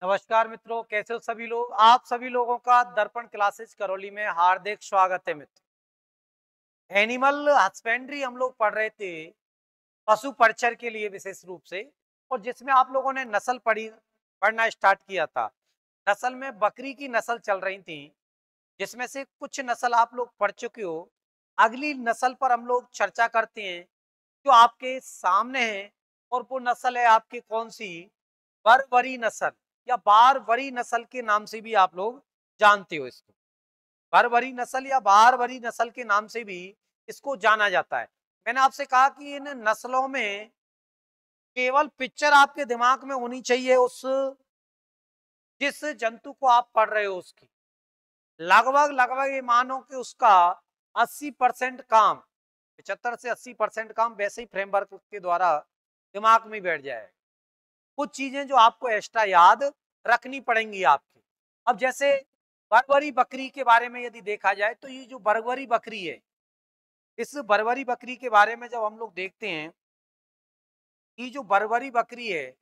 नमस्कार मित्रों, कैसे हो सभी लोग। आप सभी लोगों का दर्पण क्लासेस करौली में हार्दिक स्वागत है। मित्र, एनिमल हस्बेंड्री हम लोग पढ़ रहे थे, पशु परिचर के लिए विशेष रूप से, और जिसमें आप लोगों ने नस्ल पढ़ना स्टार्ट किया था। नस्ल में बकरी की नस्ल चल रही थी, जिसमें से कुछ नस्ल आप लोग पढ़ चुके हो। अगली नस्ल पर हम लोग चर्चा करते हैं, जो आपके सामने है, और वो नस्ल है आपकी कौन सी, बरबरी नस्ल या बारबरी नस्ल के नाम से भी आप लोग जानते हो इसको। बरबरी नस्ल या बारबरी नस्ल के नाम से भी इसको जाना जाता है। मैंने आपसे कहा कि इन नस्लों में केवल पिक्चर आपके दिमाग में होनी चाहिए उस जिस जंतु को आप पढ़ रहे हो उसकी। लगभग लगभग ये मानो कि उसका 80% काम, 75 से 80% काम वैसे ही फ्रेमवर्क के द्वारा दिमाग में बैठ जाए। कुछ चीजें जो आपको एक्स्ट्रा याद रखनी पड़ेंगी आपकी। अब जैसे बरबरी बकरी के बारे में यदि देखा जाए, तो ये जो बरबरी बकरी है, इस बरबरी बकरी के बारे में जब हम लोग देखते हैं, ये जो बरबरी बकरी है,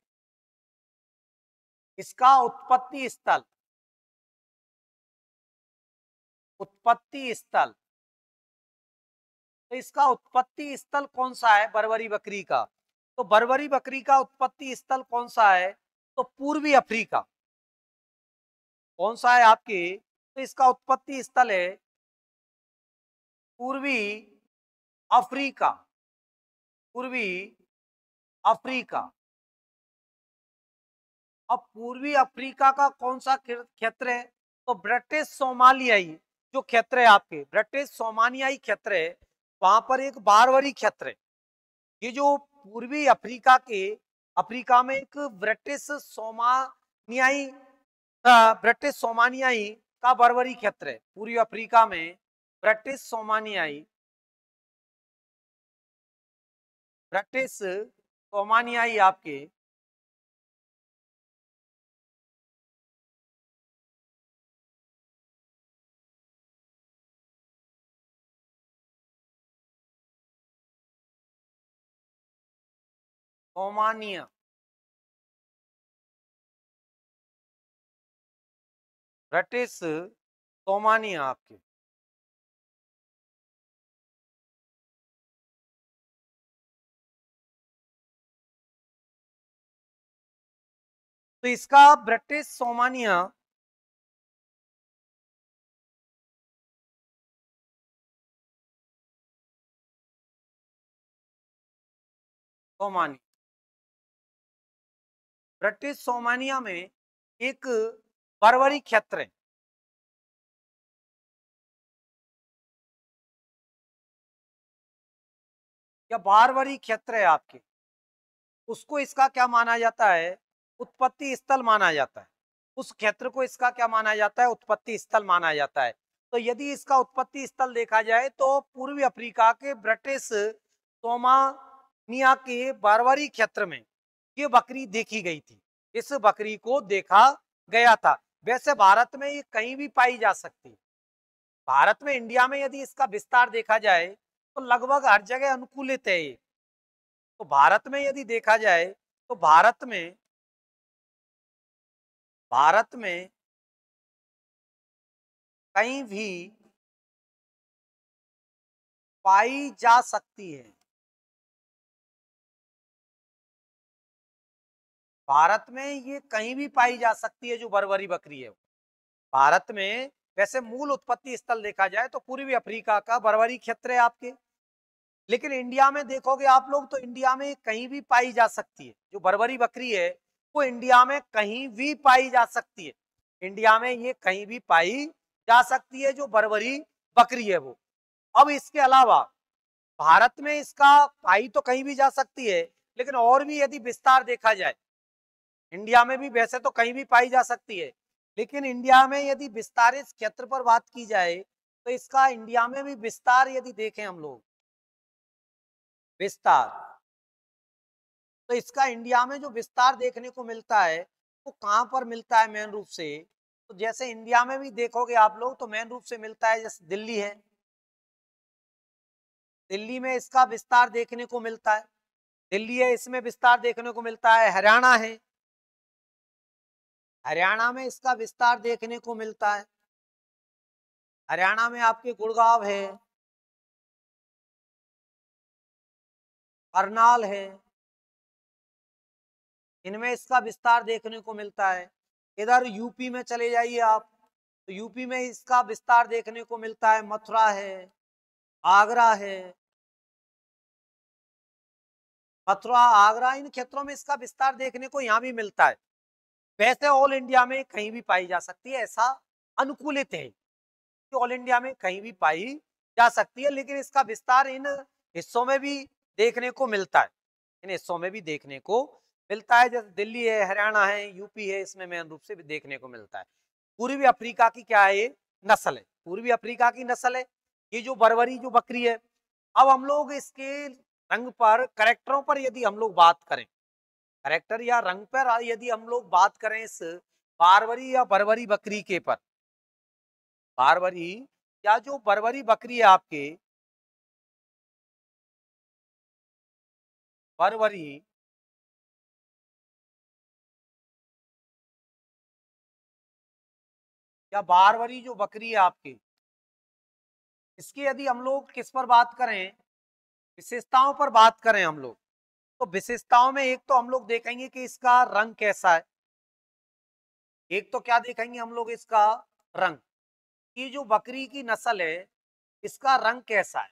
इसका उत्पत्ति स्थल, तो इसका उत्पत्ति स्थल कौन सा है बरबरी बकरी का? तो बरबरी बकरी का उत्पत्ति स्थल कौन सा है? तो पूर्वी अफ्रीका। कौन सा है आपकी? तो इसका उत्पत्ति स्थल है पूर्वी अफ्रीका। पूर्वी अफ्रीका। अब पूर्वी अफ्रीका का कौन सा क्षेत्र है? तो ब्रिटिश सोमालियाई जो क्षेत्र है आपके, ब्रिटिश सोमानियाई क्षेत्र है, वहां पर एक बारवरी क्षेत्र है। ये जो पूर्वी अफ्रीका में एक ब्रिटिश सोमानियाई का बारवरी क्षेत्र है। पूर्वी अफ्रीका में ब्रिटिश सोमानियाई आपके सोमानिया ब्रिटिश सोमानिया आपके, तो इसका ब्रिटिश सोमानिया सोमानिया ब्रिटिश सोमानिया में एक बरवरी क्षेत्र है। या बारवरी क्षेत्र है आपके, उसको इसका क्या माना जाता है? उत्पत्ति स्थल माना जाता है। उस क्षेत्र को इसका क्या माना जाता है? उत्पत्ति स्थल माना जाता है। तो यदि इसका उत्पत्ति स्थल देखा जाए, तो पूर्वी अफ्रीका के ब्रिटिश सोमानिया के बारवरी क्षेत्र में ये बकरी देखी गई थी। इस बकरी को देखा गया था। वैसे भारत में ये कहीं भी पाई जा सकती है। भारत में, इंडिया में यदि इसका विस्तार देखा जाए, तो लगभग हर जगह अनुकूलित है ये। तो भारत में यदि देखा जाए, तो भारत में कहीं भी पाई जा सकती है। भारत में ये कहीं भी पाई जा सकती है जो बरबरी बकरी है। भारत में वैसे मूल उत्पत्ति स्थल देखा जाए तो पूर्वी अफ्रीका का बरबरी क्षेत्र है आपके। लेकिन इंडिया में देखोगे आप लोग, तो इंडिया में कहीं भी पाई जा सकती है। जो बरबरी बकरी है, वो इंडिया में कहीं भी पाई जा सकती है। इंडिया में ये कहीं भी पाई जा सकती है जो बरबरी बकरी है वो। अब इसके अलावा भारत में इसका पाई तो कहीं भी जा सकती है, लेकिन और भी यदि विस्तार देखा जाए, इंडिया में भी वैसे तो कहीं भी पाई जा सकती है, लेकिन इंडिया में यदि विस्तारित क्षेत्र पर बात की जाए, तो इसका इंडिया में भी विस्तार यदि देखें हम लोग, विस्तार, तो इसका इंडिया में जो विस्तार देखने को मिलता है, वो कहाँ पर मिलता है मेन रूप से? तो जैसे इंडिया में भी देखोगे आप लोग, तो मेन रूप से मिलता है, जैसे दिल्ली है, दिल्ली में इसका विस्तार देखने को मिलता है। दिल्ली है, इसमें विस्तार देखने को मिलता है। हरियाणा है, हरियाणा में इसका विस्तार देखने को मिलता है। हरियाणा में आपके गुड़गांव है, करनाल है, इनमें इसका विस्तार देखने को मिलता है। इधर यूपी में चले जाइए आप, तो यूपी में इसका विस्तार देखने को मिलता है। मथुरा है, आगरा है, मथुरा आगरा इन क्षेत्रों में इसका विस्तार देखने को यहाँ भी मिलता है। वैसे ऑल इंडिया में कहीं भी पाई जा सकती है, ऐसा अनुकूलित है कि ऑल इंडिया में कहीं भी पाई जा सकती है, लेकिन इसका विस्तार इन हिस्सों में भी देखने को मिलता है। इन हिस्सों में भी देखने को मिलता है, जैसे दिल्ली है, हरियाणा है, यूपी है, इसमें मेन रूप से भी देखने को मिलता है। पूर्वी अफ्रीका की क्या है, ये नस्ल है, पूर्वी अफ्रीका की नस्ल है ये जो बर्बरी जो बकरी है। अब हम लोग इसके रंग पर, कैरेक्टरों पर यदि हम लोग बात करें, कैरेक्टर या रंग पर यदि हम लोग बात करें इस बारबरी या बर्बरी बकरी के पर, बारबरी या जो बर्बरी बकरी है आपके, बर्बरी या बारबरी जो बकरी है आपकी, इसकी यदि हम लोग किस पर बात करें, विशेषताओं पर बात करें हम लोग, तो विशेषताओं में एक तो हम लोग देखेंगे कि इसका रंग कैसा है। एक तो क्या देखेंगे हम लोग, इसका रंग, ये जो बकरी की नस्ल है इसका रंग कैसा है,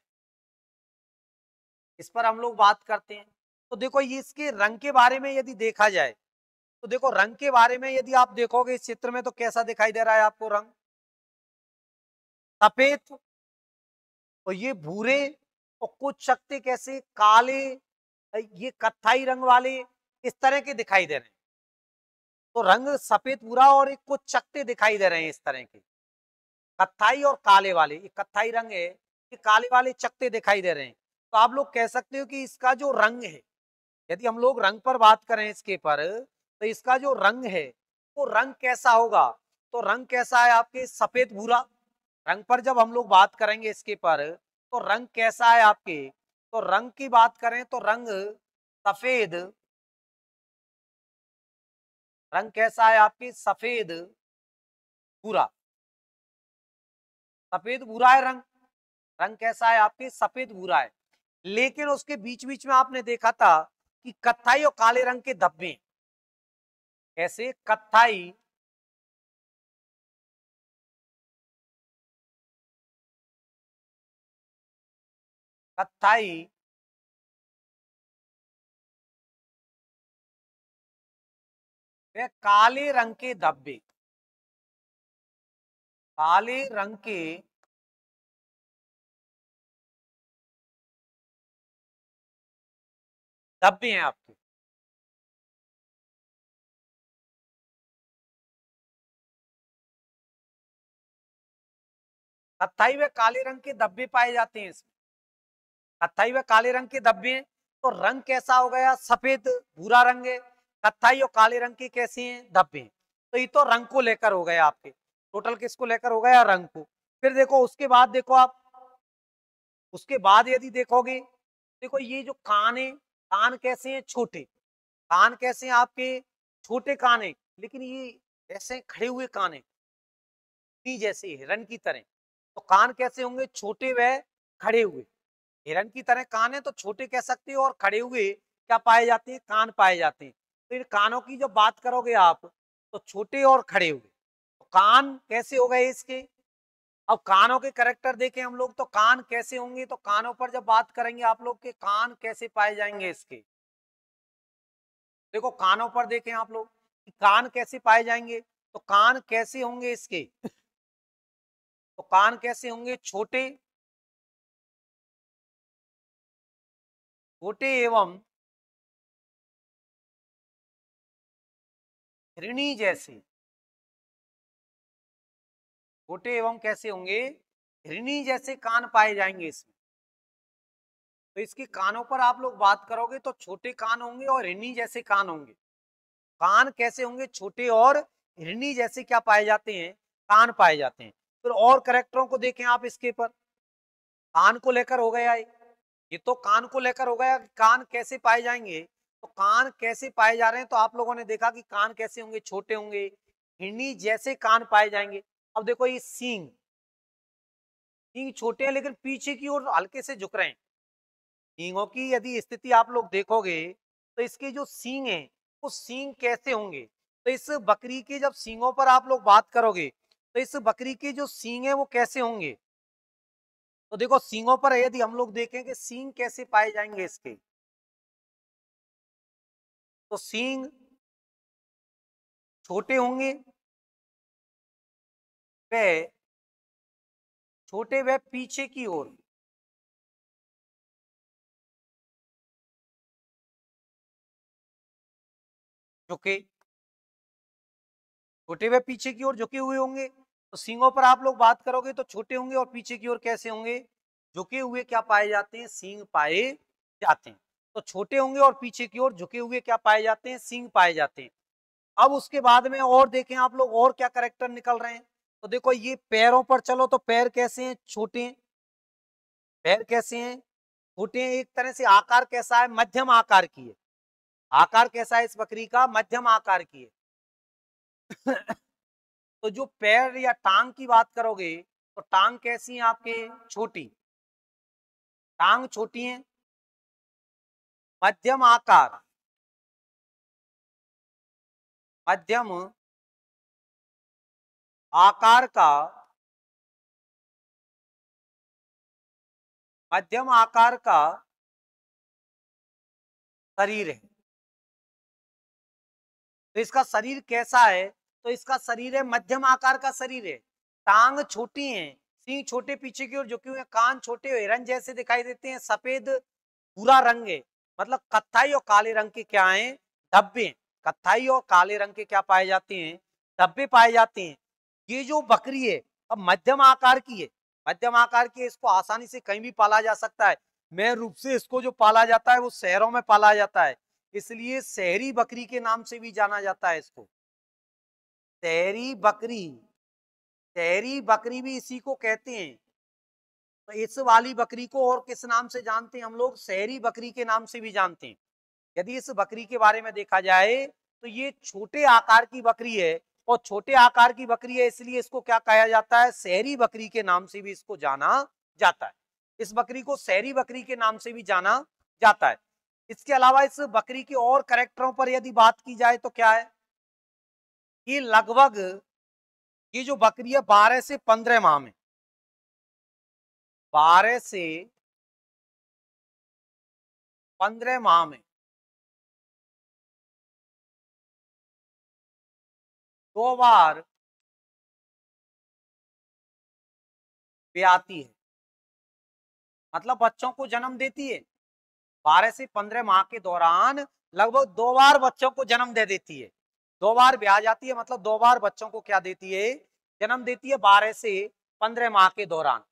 इस पर हम लोग बात करते हैं। तो देखो ये इसके रंग के बारे में यदि देखा जाए, तो देखो रंग के बारे में यदि आप देखोगे इस चित्र में, तो कैसा दिखाई दे रहा है आपको रंग, सफेद, और ये भूरे, और कुछ शक्ति कैसे काले, ये कत्थाई रंग वाले इस तरह के दिखाई दे रहे हैं। तो रंग सफेद भूरा और एक कुछ चकते दिखाई दे रहे हैं इस तरह के, कत्थाई और काले वाले, ये कत्थाई रंग है, ये काले वाले चकते दिखाई दे रहे हैं। तो आप लोग कह सकते हो कि इसका जो रंग है, यदि हम लोग रंग पर बात करें इसके पर, तो इसका जो रंग है वो रंग कैसा होगा, तो रंग कैसा है आपके, सफेद भूरा। रंग पर जब हम लोग बात करेंगे इसके पर, तो रंग कैसा है आपके, तो रंग की बात करें तो रंग सफेद, रंग कैसा है आपके, सफेद भूरा, सफेद भूरा है रंग, रंग कैसा है आपके, सफेद भूरा है। लेकिन उसके बीच बीच में आपने देखा था कि कत्थाई और काले रंग के धब्बे, कैसे कत्थाई, कत्थाई व काले रंग के धब्बे, काले रंग के धब्बे हैं आपके। कत्थाई व काले रंग के धब्बे पाए जाते हैं इसमें, कत्थाई व काले रंग के धब्बे हैं। तो रंग कैसा हो गया, सफेद भूरा रंग है, कत्थाई और काले रंग के कैसे हैं, धब्बे हैं। तो ये तो रंग को लेकर हो गया आपके, टोटल किसको लेकर हो गया, रंग को। फिर देखो उसके बाद देखो आप, उसके बाद यदि देखोगे, देखो ये जो कान है, कान कैसे हैं, छोटे, कान कैसे हैं आपके, छोटे कान है, लेकिन ये ऐसे खड़े हुए कान है, जैसे हिरन की तरह। तो कान कैसे होंगे, छोटे व खड़े हुए, हिरन की तरह कान है तो छोटे कह सकते हो, और खड़े हुए क्या पाए जाते हैं, कान पाए जाते हैं। तो इन कानों की जब बात करोगे आप, तो छोटे और खड़े हुए, तो कान कैसे हो गए इसके। अब कानों के करेक्टर देखें हम लोग, तो कान कैसे होंगे, तो कानों पर जब बात करेंगे आप लोग के कान कैसे पाए जाएंगे इसके, देखो कानों पर देखें आप लोग कि कान कैसे पाए जाएंगे, तो कान कैसे होंगे इसके, तो कान कैसे होंगे, छोटे, छोटे एवं हिरणी जैसे, छोटे एवं कैसे होंगे, हिरणी जैसे कान पाए जाएंगे इसमें। तो इसके कानों पर आप लोग बात करोगे तो छोटे कान होंगे और हिरणी जैसे कान होंगे। कान कैसे होंगे, छोटे और हिरणी जैसे क्या पाए जाते हैं, कान पाए जाते हैं। फिर और करेक्टरों को देखें आप इसके पर, कान को लेकर हो गया ये तो कान को लेकर हो गया, कान कैसे पाए जाएंगे, तो कान कैसे पाए जा रहे हैं, तो आप लोगों ने देखा कि कान कैसे होंगे, छोटे होंगे, हिरनी जैसे कान पाए जाएंगे। अब देखो ये सींग, सींग छोटे हैं लेकिन पीछे की ओर हल्के से झुक रहे हैं। सींगों की यदि स्थिति आप लोग देखोगे तो इसके जो सींग हैं वो सींग कैसे होंगे, तो इस बकरी के जब सींगों पर आप लोग बात करोगे तो इस बकरी के जो सींग है वो कैसे होंगे। तो देखो सींगों पर यदि हम लोग देखें कि सींग कैसे पाए जाएंगे इसके, तो सींग छोटे होंगे, वे छोटे व पीछे की ओर, झुके, छोटे व पीछे की ओर झुके हुए होंगे। तो सींगों पर आप लोग बात करोगे तो छोटे होंगे और पीछे की ओर कैसे होंगे, झुके हुए क्या पाए जाते हैं, सींग पाए जाते हैं। तो छोटे होंगे और पीछे की ओर झुके हुए क्या पाए जाते हैं, सींग पाए जाते हैं। अब उसके बाद में और देखें आप लोग और क्या करेक्टर निकल रहे हैं। तो देखो ये पैरों पर चलो तो पैर कैसे हैं, छोटे हैं। पैर कैसे हैं, छोटे हैं। एक तरह से आकार कैसा है, मध्यम आकार की है। आकार कैसा है इस बकरी का, मध्यम आकार की है। तो जो पैर या टांग की बात करोगे तो टांग कैसी है आपके, छोटी, टांग छोटी है, मध्यम आकार, मध्यम आकार का, मध्यम आकार का शरीर है। तो इसका शरीर कैसा है, तो इसका शरीर है मध्यम आकार का शरीर है। टांग छोटी है, सींग छोटे पीछे की ओर झुके हुए, कान छोटे हिरन जैसे दिखाई देते हैं, सफेद भूरा रंग है, मतलब कत्थाई और काले रंग के क्या है, धब्बे। कत्थाई और काले रंग के क्या पाए जाते हैं, धब्बे पाए जाते हैं। ये जो बकरी है अब मध्यम आकार की है, मध्यम आकार की है, इसको आसानी से कहीं भी पाला जा सकता है। मेन रूप से इसको जो पाला जाता है वो शहरों में पाला जाता है, इसलिए शहरी बकरी के नाम से भी जाना जाता है इसको, शहरी बकरी। शहरी बकरी भी इसी को कहते हैं। तो इस वाली बकरी को और किस नाम से जानते हैं हम लोग, शहरी बकरी के नाम से भी जानते हैं। यदि इस बकरी के बारे में देखा जाए तो ये छोटे आकार की बकरी है, और छोटे आकार की बकरी है इसलिए इसको क्या कहा जाता है, शहरी बकरी के नाम से भी इसको जाना जाता है। इस बकरी को शहरी बकरी के नाम से भी जाना जाता है। इसके अलावा इस बकरी के और कैरेक्टरों पर यदि बात की जाए तो क्या है, ये लगभग, ये जो बकरी है 12 से 15 माह में, 12 से 15 माह में 2 बार ब्याती है, मतलब बच्चों को जन्म देती है। 12 से 15 माह के दौरान लगभग 2 बार बच्चों को जन्म दे देती है। 2 बार ब्याह जाती है, मतलब 2 बार बच्चों को क्या देती है, जन्म देती है 12 से 15 माह के दौरान।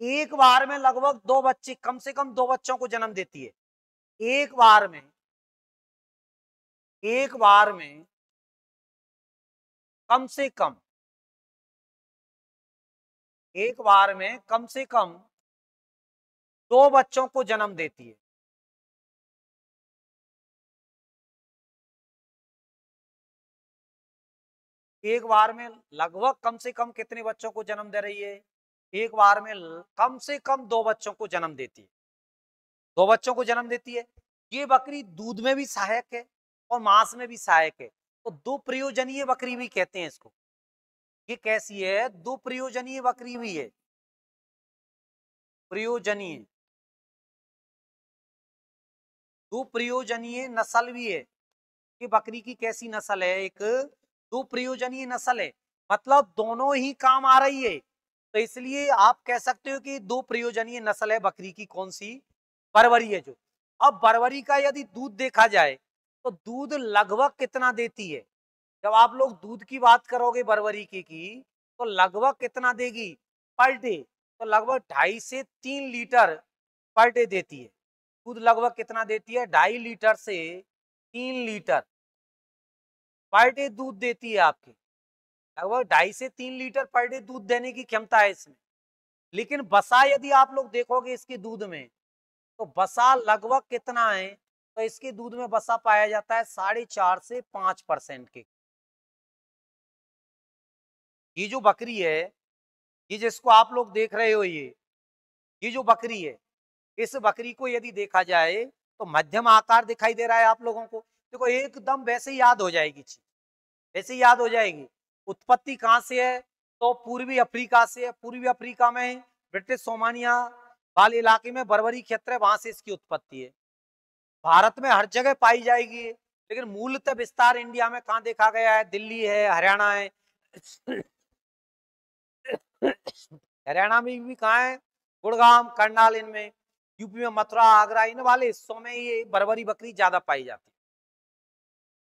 एक बार में लगभग 2 बच्चे, कम से कम 2 बच्चों को जन्म देती है। एक बार में, एक बार में कम से कम, एक बार में कम से कम 2 बच्चों को जन्म देती है। एक बार में लगभग कम से कम कितने बच्चों को जन्म दे रही है, एक बार में कम से कम 2 बच्चों को जन्म देती है। 2 बच्चों को जन्म देती है। ये बकरी दूध में भी सहायक है और मांस में भी सहायक है, तो दो प्रयोजनीय बकरी भी कहते हैं इसको। ये कैसी है, दो प्रयोजनीय बकरी भी है, प्रयोजनीय, दो प्रयोजनीय नस्ल भी है। ये बकरी की कैसी नस्ल है, एक दो प्रयोजनीय नस्ल है, मतलब दोनों ही काम आ रही है। तो इसलिए आप कह सकते हो कि दो प्रयोजनीय नस्ल है बकरी की, कौन सी, बरबरी है जो। अब बरबरी का यदि दूध देखा जाए तो दूध लगभग कितना देती है, जब आप लोग दूध की बात करोगे बरबरी की तो लगभग कितना देगी पर डे, तो लगभग 2.5 से 3 लीटर पर डे देती है। दूध लगभग कितना देती है, 2.5 लीटर से 3 लीटर पर डे दूध देती है आपकी। लगभग 2.5 से 3 लीटर पर डे दूध देने की क्षमता है इसमें। लेकिन बसा यदि आप लोग देखोगे इसके दूध में, तो बसा लगभग कितना है, तो इसके दूध में बसा पाया जाता है 4.5 से 5% के। ये जो बकरी है, ये जिसको आप लोग देख रहे हो, ये जो बकरी है, इस बकरी को यदि देखा जाए तो मध्यम आकार दिखाई दे रहा है आप लोगों को। देखो एकदम वैसे ही याद हो जाएगी चीज, वैसे ही याद हो जाएगी। उत्पत्ति कहाँ से है? तो पूर्वी अफ्रीका से है। पूर्वी अफ्रीका में ब्रिटिश सोमानिया वाले इलाके में बर्बरी क्षेत्र है, वहां से इसकी उत्पत्ति है। भारत में हर जगह पाई जाएगी, लेकिन मूलतः विस्तार इंडिया में कहाँ देखा गया है? दिल्ली है, हरियाणा है। हरियाणा में भी कहाँ है? गुड़गांव, करनाल, इनमें। यूपी में मथुरा, आगरा, इन वाले हिस्सों में ये बर्बरी बकरी ज्यादा पाई जाती है।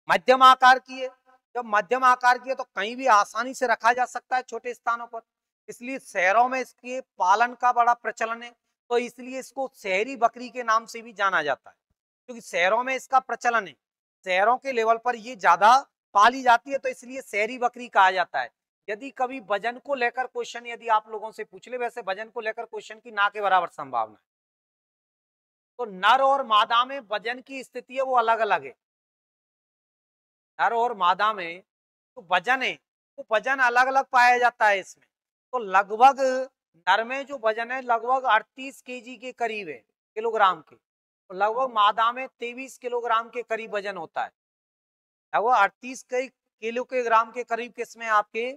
मध्यम आकार की है। जब मध्यम आकार की है तो कहीं भी आसानी से रखा जा सकता है, छोटे स्थानों पर। इसलिए शहरों में इसके पालन का बड़ा प्रचलन है, तो इसलिए इसको शहरी बकरी के नाम से भी जाना जाता है, क्योंकि शहरों में इसका प्रचलन है। शहरों के लेवल पर ये ज्यादा पाली जाती है, तो इसलिए शहरी बकरी कहा जाता है। यदि कभी वजन को लेकर क्वेश्चन यदि आप लोगों से पूछ ले, वैसे वजन को लेकर क्वेश्चन की ना के बराबर संभावना है। तो नर और मादा में वजन की स्थिति है वो अलग अलग है। नर और मादा में तो वजन है, वो वजन अलग अलग पाया जाता है इसमें। तो लगभग नर में जो वजन है लगभग 38 केजी के करीब है, किलोग्राम के। तो लगभग मादा में 23 किलोग्राम के करीब वजन होता है। लगभग 38 किलो के ग्राम के करीब किसमें? आपके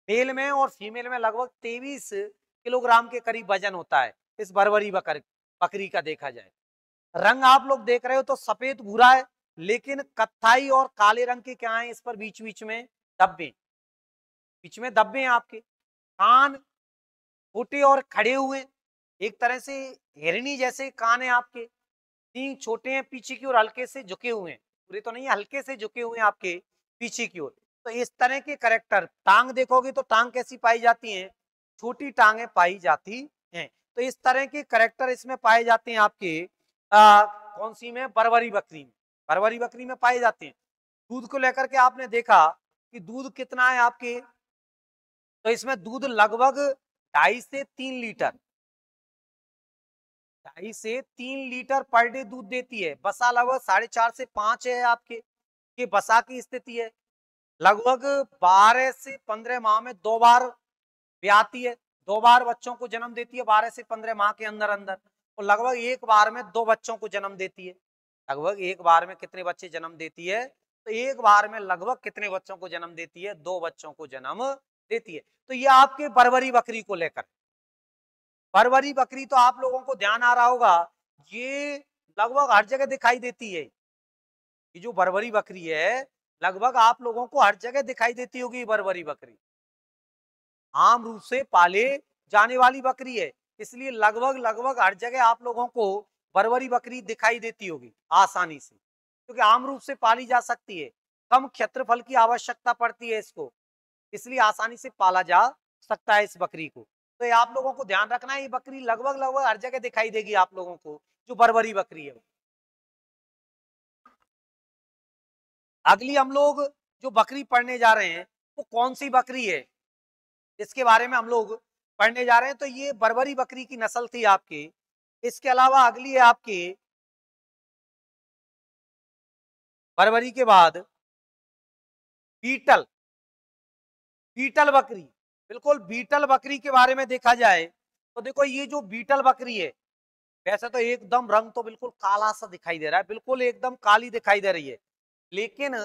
मेल में, और फीमेल में लगभग 23 किलोग्राम के करीब वजन होता है इस बर्बरी बकरी का देखा जाए। रंग आप लोग देख रहे हो तो सफेद भूरा है, लेकिन कत्थाई और काले रंग के क्या है इस पर? बीच बीच में धब्बे, बीच में धब्बे हैं आपके। कान छोटे और खड़े हुए, एक तरह से हिरनी जैसे कान है आपके। सींग छोटे हैं पीछे की ओर, हल्के से झुके हुए हैं, पूरे तो नहीं, हल्के से झुके हुए हैं आपके पीछे की ओर। तो इस तरह के कैरेक्टर। टांग देखोगे तो टांग कैसी पाई जाती है? छोटी टांगे पाई जाती हैं। तो इस तरह के कैरेक्टर इसमें पाए जाते हैं आपके कौन सी में? बर्बरी बकरी में। बर्बरी बकरी में पाए जाते हैं। दूध को लेकर के आपने देखा कि दूध कितना है आपके? तो इसमें दूध लगभग 2.5 से 3 लीटर, 2.5 से 3 लीटर पर डे दूध देती है। बसा लगभग 4.5 से 5 है आपके, ये बसा की स्थिति है। लगभग 12 से 15 माह में 2 बार ब्याती है, 2 बार बच्चों को जन्म देती है 12 से 15 माह के अंदर अंदर। और लगभग एक बार में 2 बच्चों को जन्म देती है। लगभग एक बार में कितने बच्चे जन्म देती है? तो एक बार में लगभग कितने बच्चों को जन्म देती है? 2 बच्चों को जन्म देती है। तो ये आपके बर्बरी बकरी को लेकर। बर्बरी बकरी तो आप लोगों को ध्यान आ रहा होगा, ये लगभग हर जगह दिखाई देती है। ये जो बर्बरी बकरी है लगभग आप लोगों को हर जगह दिखाई देती होगी। ये बर्बरी बकरी आम रूप से पाले जाने वाली बकरी है, इसलिए लगभग लगभग हर जगह आप लोगों को बर्बरी बकरी दिखाई देती होगी आसानी से, क्योंकि आम रूप से पाली जा सकती है। कम क्षेत्रफल की आवश्यकता पड़ती है इसको, इसलिए आसानी से पाला जा सकता है इस बकरी को। तो ये आप लोगों को ध्यान रखना है, ये बकरी लगभग लगभग हर जगह दिखाई देगी आप लोगों को, जो बर्बरी बकरी है। अगली हम लोग जो बकरी पढ़ने जा रहे हैं वो कौन सी बकरी है, इसके बारे में हम लोग पढ़ने जा रहे हैं। तो ये बर्बरी बकरी की नस्ल थी आपकी। इसके अलावा अगली है आपकी बर्बरी के बाद बीटल, बीटल बकरी। बिल्कुल बीटल बकरी के बारे में देखा जाए तो देखो ये जो बीटल बकरी है, वैसे तो एकदम रंग तो बिल्कुल काला सा दिखाई दे रहा है, बिल्कुल एकदम काली दिखाई दे रही है, लेकिन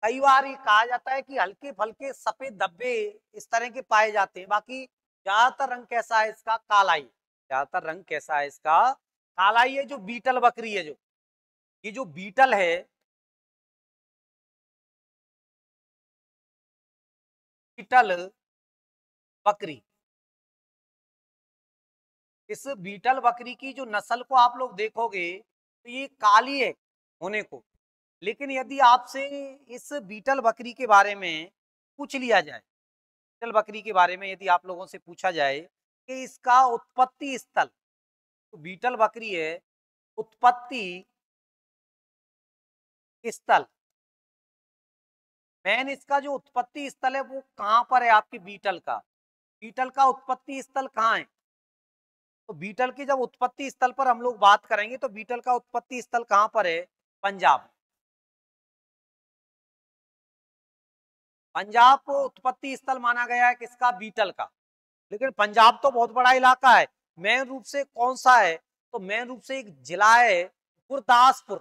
कई बार ये कहा जाता है कि हल्के फल्के सफेद धब्बे इस तरह के पाए जाते हैं। बाकी ज्यादातर रंग कैसा है इसका? काला ही। ज्यादातर रंग कैसा है इसका? काला ही है। जो बीटल बकरी है, जो ये जो बीटल है, बीटल बकरी, इस बीटल बकरी की जो नस्ल को आप लोग देखोगे तो ये काली है होने को, लेकिन यदि आपसे इस बीटल बकरी के बारे में पूछ लिया जाए, बीटल बकरी के बारे में यदि आप लोगों से पूछा जाए कि इसका उत्पत्ति स्थल, तो बीटल बकरी है उत्पत्ति स्थल, मेन इसका जो उत्पत्ति स्थल है वो कहां पर है आपके बीटल का? बीटल का उत्पत्ति स्थल कहाँ है? तो बीटल की जब उत्पत्ति स्थल पर हम लोग बात करेंगे तो बीटल का उत्पत्ति स्थल कहां पर है? पंजाब। पंजाब उत्पत्ति स्थल माना गया है किसका? बीटल का। लेकिन पंजाब तो बहुत बड़ा इलाका है, मेन रूप से कौन सा है? तो मेन रूप से एक जिला है गुरदासपुर।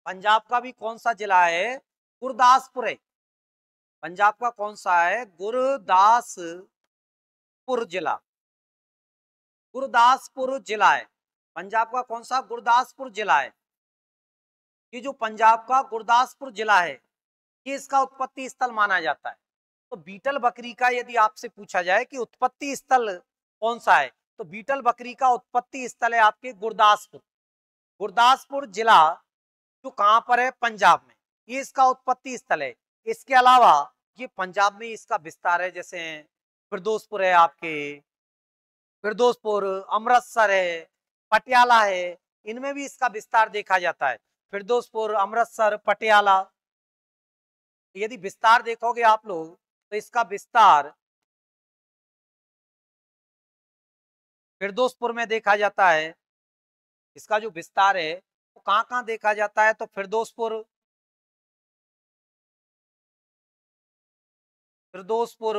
पंजाब का भी कौन सा जिला है? गुरदासपुर है। पंजाब का कौन सा है? गुरदासपुर जिला। गुरदासपुर जिला है पंजाब का। कौन सा? गुरदासपुर जिला है। ये जो पंजाब का गुरदासपुर जिला है, ये इसका उत्पत्ति स्थल माना जाता है। तो बीटल बकरी का यदि आपसे पूछा जाए कि उत्पत्ति स्थल कौन सा है, तो बीटल बकरी का उत्पत्ति स्थल है आपके गुरदासपुर। गुरदासपुर जिला जो कहां पर है? पंजाब में। ये इसका उत्पत्ति स्थल है। इसके अलावा ये पंजाब में इसका विस्तार है, जैसे फिरोजपुर है आपके, फिरोजपुर, अमृतसर है, पटियाला है, इनमें भी इसका विस्तार देखा जाता है। फिरोजपुर, अमृतसर, पटियाला, यदि विस्तार देखोगे आप लोग तो इसका विस्तार फिरोजपुर में देखा जाता है। इसका जो विस्तार है वो कहां कहां देखा जाता है? तो फिरोजपुर, फिरोजपुर,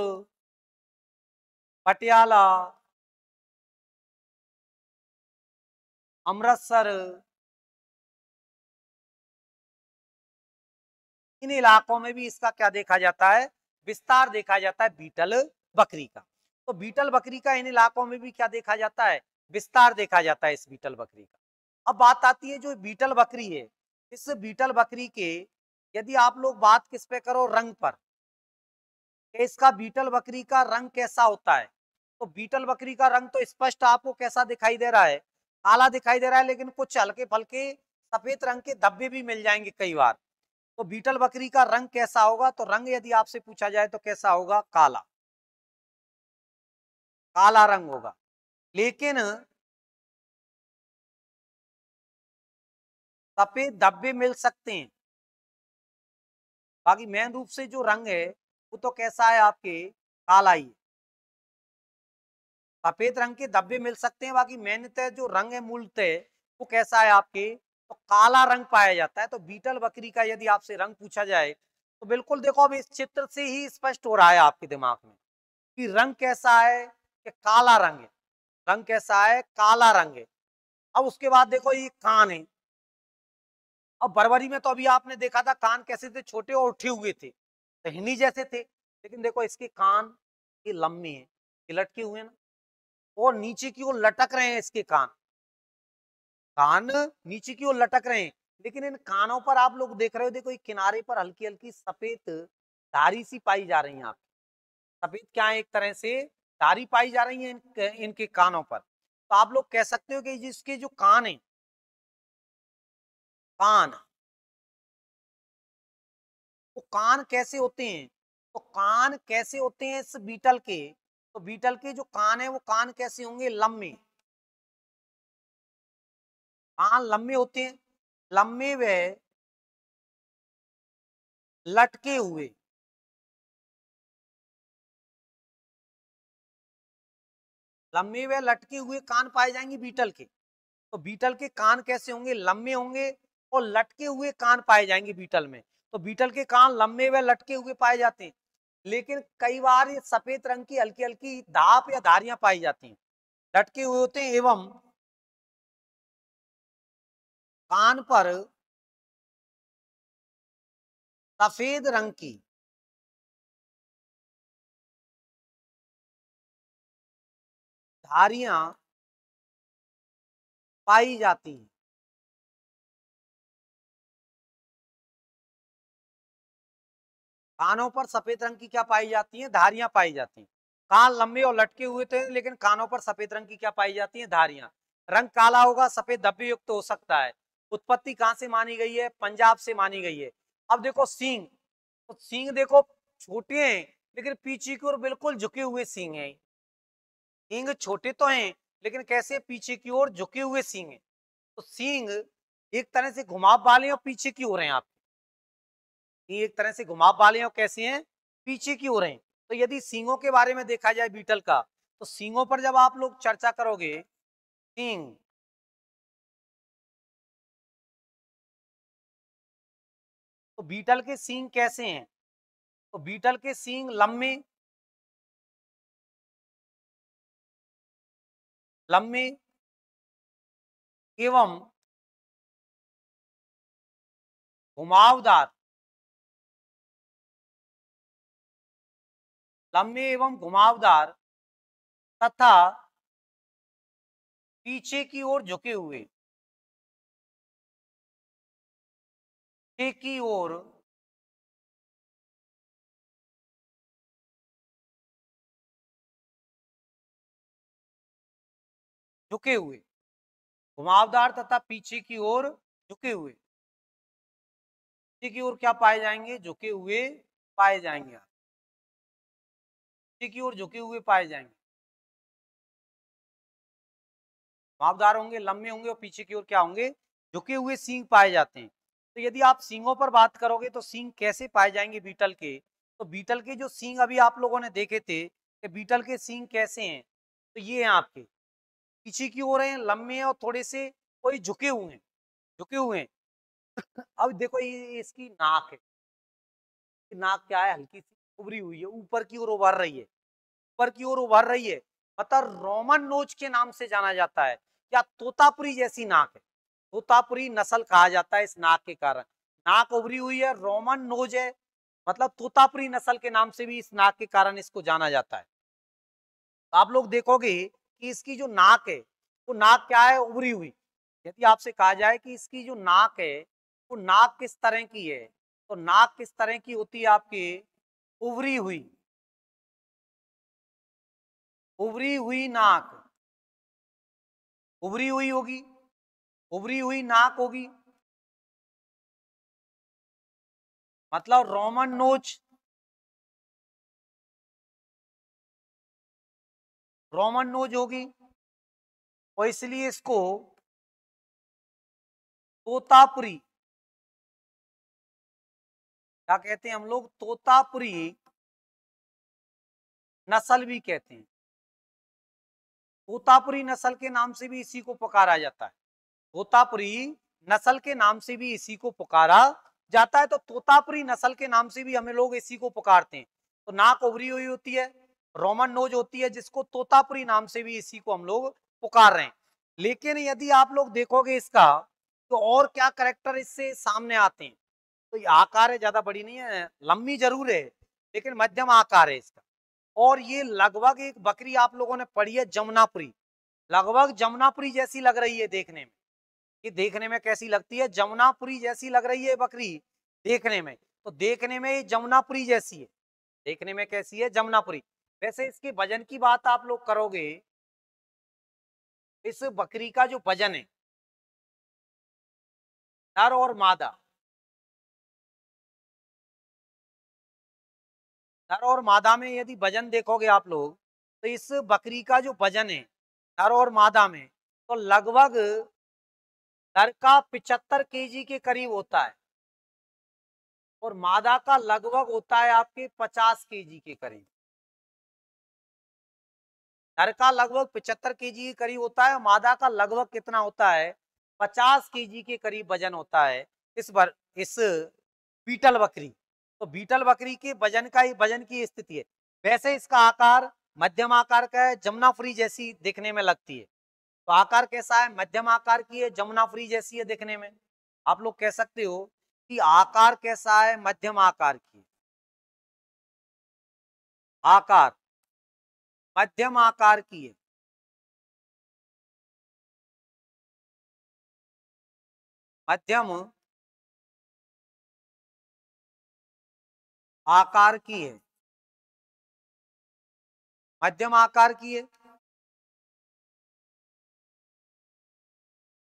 पटियाला, अमृतसर, इन इलाकों में भी इसका क्या देखा जाता है? विस्तार देखा जाता है बीटल बकरी का। तो बीटल बकरी का इन इलाकों में भी क्या देखा जाता है? विस्तार देखा जाता है इस बीटल बकरी का। अब बात आती है जो बीटल बकरी है, इस बीटल बकरी के यदि आप लोग बात किस पे करो? रंग पर। इसका बीटल बकरी का रंग कैसा होता है? तो बीटल बकरी का रंग तो स्पष्ट आपको कैसा दिखाई दे रहा है? काला दिखाई दे रहा है, लेकिन कुछ हल्के फल्के सफेद रंग के धब्बे भी मिल जाएंगे कई बार। तो बीटल बकरी का रंग कैसा होगा? तो रंग यदि आपसे पूछा जाए तो कैसा होगा? काला, काला रंग होगा। लेकिन सफेद धब्बे मिल सकते हैं। बाकी मेन रूप से जो रंग है वो तो कैसा है आपके? काला ही। सफेद रंग के धब्बे मिल सकते हैं, बाकी मेनतः जो रंग है मूलतः वो कैसा है आपके? तो काला रंग पाया जाता है। तो बीटल बकरी का यदि आपसे रंग पूछा जाए तो बिल्कुल देखो, अब इस चित्र से ही स्पष्ट हो रहा है आपके दिमाग में कि रंग कैसा है? कि काला रंग है। रंग कैसा है? काला रंग है। अब उसके बाद देखो ये कान है। अब बरबरी में तो अभी आपने देखा था कान कैसे थे? छोटे और उठे हुए थे, टहनी जैसे थे। लेकिन देखो इसके कान ये लंबे हैं, ये लटके हुए हैं ना, और नीचे की ओर लटक रहे हैं इसके कान। कान नीचे की ओर लटक रहे हैं, लेकिन इन कानों पर आप लोग देख रहे हो, देखो ये किनारे पर हल्की हल्की सफेद धारी सी पाई जा रही है आपकी। सफेद क्या है? एक तरह से धारी पाई जा रही है इनके कानों पर। तो आप लोग कह सकते हो कि जिसके जो कान है, कान, वो कान कैसे होते हैं? तो कान कैसे होते हैं इस बीटल के? तो बीटल के जो कान है वो कान कैसे होंगे? लंबे। कान लंबे होते हैं, लंबे व लटके हुए। लंबे व लटके हुए कान पाए जाएंगे बीटल के। तो बीटल के कान कैसे होंगे? लंबे होंगे और लटके हुए कान पाए जाएंगे बीटल में। तो बीटल के कान लंबे व लटके हुए पाए जाते हैं। लेकिन कई बार ये सफेद रंग की हल्की हल्की धाप या धारियां पाई जाती हैं, लटके हुए होते हैं, एवं कान पर सफेद रंग की धारियां पाई जाती हैं। कानों पर सफेद रंग की क्या पाई जाती हैं? धारियां पाई जाती हैं। कान लंबे और लटके हुए थे, लेकिन कानों पर सफेद रंग की क्या पाई जाती हैं? धारियां। रंग काला होगा, सफेद धब्बे युक्त तो हो सकता है। उत्पत्ति कहां से मानी गई है? पंजाब से मानी गई है। अब देखो सींग, तो सींग देखो छोटे हैं, लेकिन पीछे की ओर बिल्कुल झुके हुए सींग हैं। सींग छोटे तो हैं, लेकिन कैसे? पीछे की ओर झुके हुए सींग हैं। तो सींग एक तरह से घुमाव वाले और पीछे की ओर हैं आप। ये एक तरह से घुमाव वाले और कैसे हैं? पीछे की ओर हैं। तो यदि सींगों के बारे में देखा जाए बीटल का, तो सींगों पर जब आप लोग चर्चा करोगे, सींग, तो बीटल के सींग कैसे हैं? तो बीटल के सींग लंबे लंबे एवं घुमावदार, लंबे एवं घुमावदार तथा पीछे की ओर झुके हुए, पीछे की ओर झुके हुए, घुमावदार तथा पीछे की ओर झुके हुए, पीछे की ओर क्या पाए जाएंगे, झुके हुए पाए जाएंगे, पीछे की ओर झुके हुए पाए जाएंगे। घुमावदार होंगे, लंबे होंगे और पीछे की ओर क्या होंगे, झुके हुए सींग पाए जाते हैं। तो यदि आप सींगों पर बात करोगे तो सींग कैसे पाए जाएंगे बीटल के, तो बीटल के जो सींग अभी आप लोगों ने देखे थे कि बीटल के सींग कैसे हैं, तो ये हैं आपके पीछे की ओर हैं, लंबे हैं और थोड़े से कोई झुके हुए हैं, झुके हुए हैं। अब देखो ये इसकी नाक है, नाक क्या है, हल्की सी उभरी हुई है, ऊपर की ओर उभर रही है, ऊपर की ओर उभर रही है, मतलब रोमन नोज के नाम से जाना जाता है, या तोतापुरी जैसी नाक है, तोतापुरी नस्ल कहा जाता है इस नाक के कारण। नाक उभरी हुई है, रोमन नोज है, मतलब तोतापुरी नस्ल के नाम से भी इस नाक के कारण इसको जाना जाता है। तो आप लोग देखोगे कि इसकी जो नाक है वो नाक क्या है, उभरी हुई। यदि आपसे कहा जाए कि इसकी जो नाक है वो नाक किस तरह की है, तो नाक किस तरह की होती है आपकी, उभरी हुई, उभरी हुई नाक, उभरी हुई होगी, उभरी हुई नाक होगी, मतलब रोमन नोच, रोमन नोज होगी, और इसलिए इसको तोतापुरी क्या कहते हैं हम लोग, तोतापुरी नस्ल भी कहते हैं। तोतापुरी नस्ल के नाम से भी इसी को पुकारा जाता है, तोतापुरी नस्ल के नाम से भी इसी को पुकारा जाता है। तो तोतापुरी नस्ल के नाम से भी हमें लोग इसी को पुकारते हैं। तो नाक उभरी हुई होती है, रोमन नोज होती है, जिसको तोतापुरी नाम से भी इसी को हम लोग पुकार रहे हैं। लेकिन यदि आप लोग देखोगे इसका तो और क्या करेक्टर इससे सामने आते हैं, तो ये आकार है, ज्यादा बड़ी नहीं है, लंबी जरूर है लेकिन मध्यम आकार है इसका। और ये लगभग एक बकरी आप लोगों ने पढ़ी है जमुनापुरी, लगभग जमुनापुरी जैसी लग रही है देखने में। ये देखने में कैसी लगती है, जमुनापुरी जैसी लग रही है बकरी देखने में। तो देखने में ये जमुनापुरी जैसी है, देखने में कैसी है, जमुनापुरी। वैसे इसके वजन की बात आप लोग करोगे, इस बकरी का जो वजन है, नर और मादा, नर और मादा में यदि वजन देखोगे आप लोग, तो इस बकरी का जो वजन है नर और मादा में, तो लगभग नर का 75 केजी के करीब होता है और मादा का लगभग होता है आपके 50 केजी के करीब। नर का लगभग 75 केजी के करीब होता है, मादा का लगभग कितना होता है, 50 केजी के करीब वजन होता है इस बीटल बकरी। तो बीटल बकरी के वजन का ही वजन की स्थिति है। वैसे इसका आकार मध्यम आकार का है, जमुनापुरी जैसी दिखने में लगती है। तो आकार कैसा है, मध्यम आकार की है, जमुनापुरी जैसी है दिखने में। आप लोग कह सकते हो कि आकार कैसा है, मध्यम आकार की, आकार मध्यम आकार की है, मध्यम आकार की है, मध्यम आकार की है।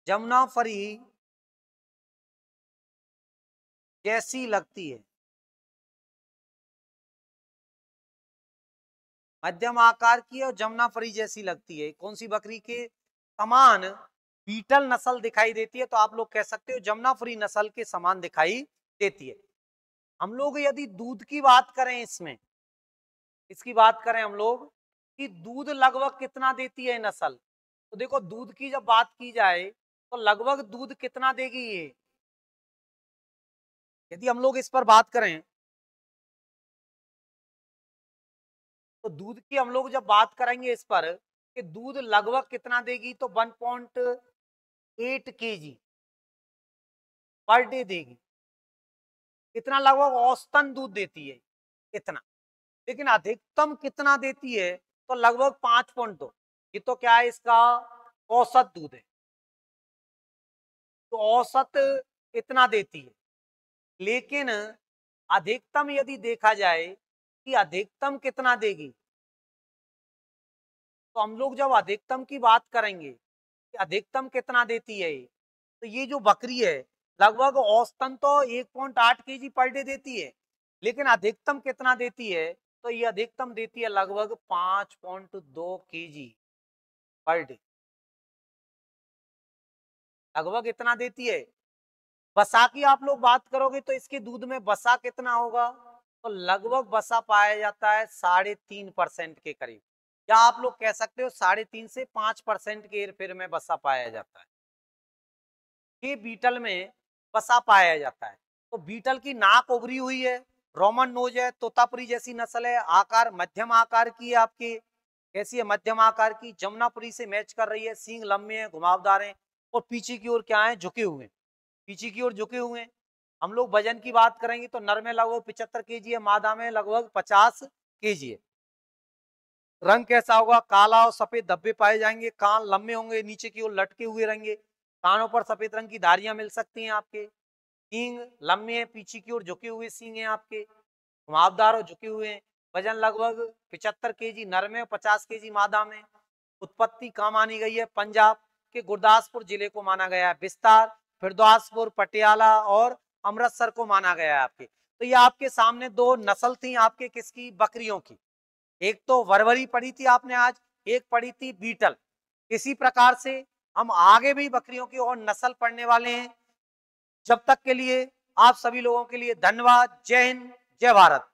जमुनापरी जैसी लगती है, मध्यम आकार की है और जमुनापरी जैसी लगती है। कौन सी बकरी के समान बीटल नस्ल दिखाई देती है, तो आप लोग कह सकते हो जमुनापरी नस्ल के समान दिखाई देती है। हम लोग यदि दूध की बात करें, इसमें इसकी बात करें हम लोग कि दूध लगभग कितना देती है नस्ल, तो देखो दूध की जब बात की जाए तो लगभग दूध कितना देगी ये, यदि हम लोग इस पर बात करें तो दूध की हम लोग जब बात करेंगे इस पर कि दूध लगभग कितना देगी, तो 1.8 केजी पर डे देगी। इतना लगभग औसतन दूध देती है इतना। लेकिन अधिकतम कितना देती है, तो लगभग 5.2। ये तो क्या है, इसका औसत दूध है, तो औसत इतना देती है। लेकिन अधिकतम यदि देखा जाए कि अधिकतम कितना देगी, तो हम लोग जब अधिकतम की बात करेंगे कि अधिकतम कितना देती है, तो ये जो बकरी है लगभग औसतन तो 1.8 केजी पर डे देती है, लेकिन अधिकतम कितना देती है, तो ये अधिकतम देती है लगभग 5.2 केजी पर डे। लगभग इतना देती है। वसा की आप लोग बात करोगे तो इसके दूध में वसा कितना होगा, तो लगभग वसा पाया जाता है 3.5% के करीब, या आप लोग कह सकते हो 3.5 से 5% के हेरफेर में वसा पाया जाता है। ये बीटल में वसा पाया जाता है। तो बीटल की नाक उभरी हुई है, रोमन नोज है, तोतापुरी जैसी नस्ल है, आकार मध्यम आकार की है आपके। कैसी है, मध्यम आकार की। जमुनापुरी से मैच कर रही है, सींग लंबे हैं, घुमावदार हैं, और पीछे की ओर क्या है, झुके हुए हैं, पीछे की ओर झुके हुए हैं। हम लोग वजन की बात करेंगे तो नर में लगभग 75 केजी है, मादा में लगभग 50 केजी है। रंग कैसा होगा, काला और सफेद धब्बे पाए जाएंगे, कान लंबे होंगे, नीचे की ओर लटके हुए रहेंगे, कानों पर सफेद रंग की धारियां मिल सकती हैं आपके। सींग लंबे हैं, पीछे की ओर झुके हुए सींग हैं आपके, घुमावदार और झुके हुए हैं। वजन लगभग 75 केजी नर में और 50 केजी मादा में। उत्पत्ति कहाँ मानी गई है, पंजाब के गुरदासपुर जिले को माना गया है। विस्तार फिरदासपुर, पटियाला और अमृतसर को माना गया है आपके। तो ये आपके सामने दो नस्ल थी आपके किसकी, बकरियों की। एक तो वरवरी पढ़ी थी आपने आज, एक पढ़ी थी बीटल। इसी प्रकार से हम आगे भी बकरियों की और नस्ल पढ़ने वाले हैं। जब तक के लिए आप सभी लोगों के लिए धन्यवाद। जय हिंद, जय भारत।